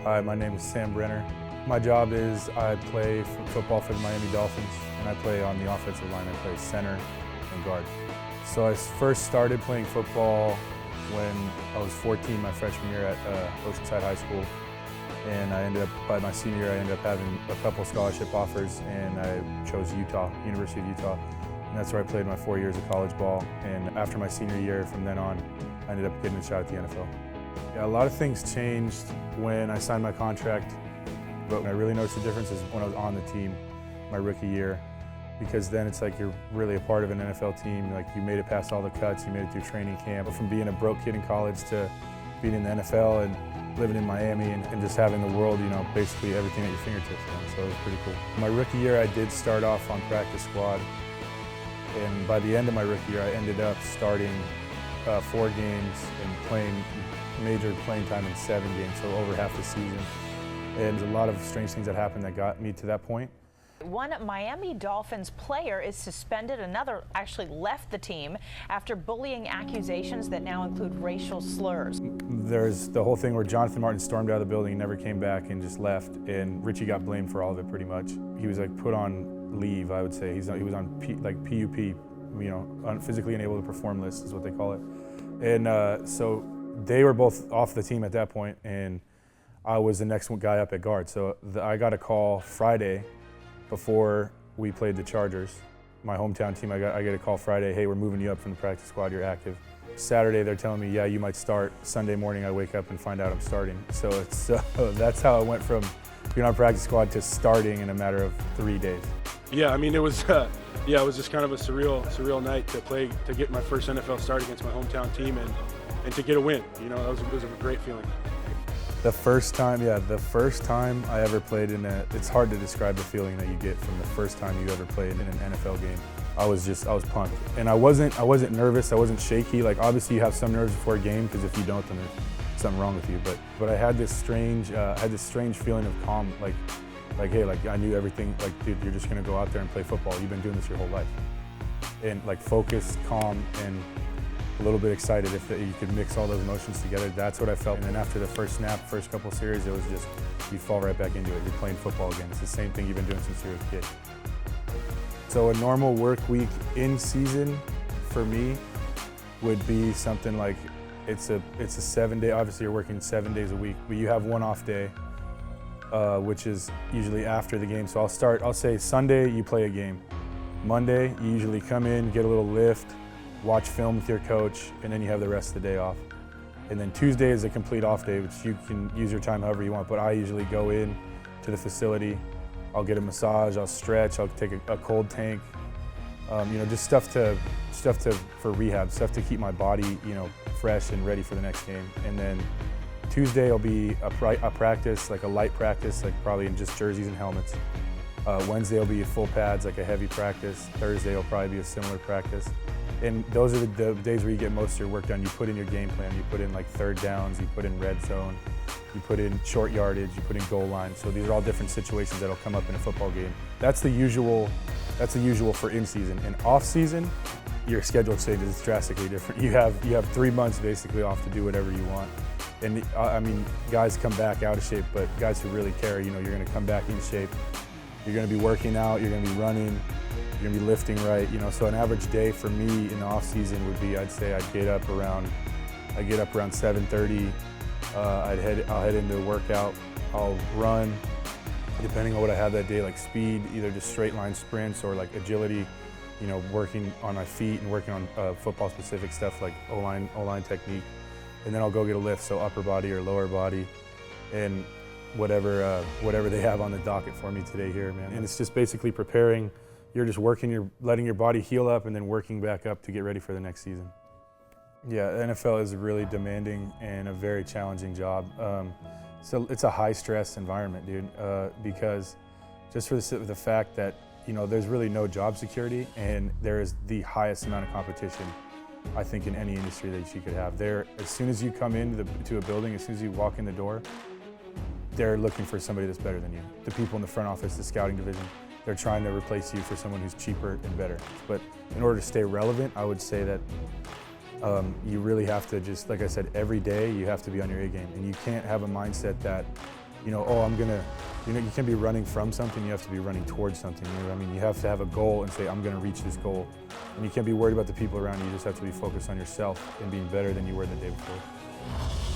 Hi, my name is Sam Brenner. My job is I play football for the Miami Dolphins, and I play on the offensive line. I play center and guard. So I first started playing football when I was 14, my freshman year at Oceanside High School. And by my senior year, I ended up having a couple scholarship offers, and I chose Utah, University of Utah. And that's where I played my 4 years of college ball. And after my senior year, from then on, I ended up getting a shot at the NFL. Yeah, a lot of things changed when I signed my contract, but when I really noticed the difference is when I was on the team my rookie year, because then it's like you're really a part of an NFL team. Like, you made it past all the cuts, you made it through training camp. From being a broke kid in college to being in the NFL and living in Miami and just having the world, basically everything at your fingertips. So it was pretty cool. My rookie year, I did start off on practice squad, and by the end of my rookie year, I ended up starting 4 games and playing major playing time in 7 games, so over half the season. And there's a lot of strange things that happened that got me to that point. One Miami Dolphins player is suspended. Another actually left the team after bullying accusations that now include racial slurs. There's the whole thing where Jonathan Martin stormed out of the building and never came back and just left, and Richie got blamed for all of it pretty much. He was like put on leave, I would say. He was on PUP, physically unable to perform list is what they call it. And so they were both off the team at that point, and I was the next guy up at guard. So I got a call Friday before we played the Chargers, my hometown team. I get a call Friday, hey, we're moving you up from the practice squad, you're active. Saturday, they're telling me, yeah, you might start. Sunday morning, I wake up and find out I'm starting. So that's how I went from being on practice squad to starting in a matter of 3 days. Yeah, I mean, it was just kind of a surreal night to get my first NFL start against my hometown team and to get a win. It was a great feeling. The first time I ever played it's hard to describe the feeling that you get from the first time you ever played in an NFL game. I was pumped. And I wasn't nervous, I wasn't shaky. Like, obviously you have some nerves before a game, because if you don't, then there's something wrong with you. But I had this strange feeling of calm, like, hey, like, I knew everything, like, dude, you're just gonna go out there and play football. You've been doing this your whole life. And like, focused, calm, and a little bit excited. If you could mix all those emotions together, that's what I felt. And then after the first snap, first couple series, it was just, you fall right back into it. You're playing football again. It's the same thing you've been doing since you were a kid. So a normal work week in season for me would be something like, it's a 7-day, obviously you're working 7 days a week, but you have one off day, which is usually after the game. So I'll say Sunday you play a game. Monday you usually come in, get a little lift, watch film with your coach, and then you have the rest of the day off. And then Tuesday is a complete off day, which you can use your time however you want, but I usually go in to the facility, I'll get a massage, I'll stretch, I'll take a cold tank, just stuff for rehab, stuff to keep my body, fresh and ready for the next game. And then Tuesday will be a practice, like a light practice, like probably in just jerseys and helmets. Wednesday will be full pads, like a heavy practice. Thursday will probably be a similar practice. And those are the days where you get most of your work done. You put in your game plan, you put in like third downs, you put in red zone, you put in short yardage, you put in goal line. So these are all different situations that'll come up in a football game. That's the usual for in season. In off season, your schedule changes, it's drastically different. You have 3 months basically off to do whatever you want. And I mean, guys come back out of shape, but guys who really care, you're gonna come back in shape. You're gonna be working out, you're gonna be running, you're gonna be lifting right. So an average day for me in the off season would be, I'd say I'd get up around 7:30. I'll head into a workout. I'll run, depending on what I have that day, like speed, either just straight line sprints or like agility, working on my feet and working on football specific stuff like O-line technique. And then I'll go get a lift, so upper body or lower body, and whatever they have on the docket for me today here, man. And it's just basically preparing. You're just letting your body heal up and then working back up to get ready for the next season. Yeah, NFL is a really demanding and a very challenging job. So it's a high stress environment, dude, because just for the fact that, there's really no job security, and there is the highest amount of competition, I think, in any industry that you could have. As soon as you come into a building, as soon as you walk in the door, they're looking for somebody that's better than you. The people in the front office, the scouting division, they're trying to replace you for someone who's cheaper and better. But in order to stay relevant, I would say that you really have to just, like I said, every day you have to be on your A game. And you can't have a mindset that you know, oh, I'm gonna, you know, you can't be running from something, you have to be running towards something. You know what I mean? You have to have a goal and say, I'm gonna reach this goal. And you can't be worried about the people around you, you just have to be focused on yourself and being better than you were the day before.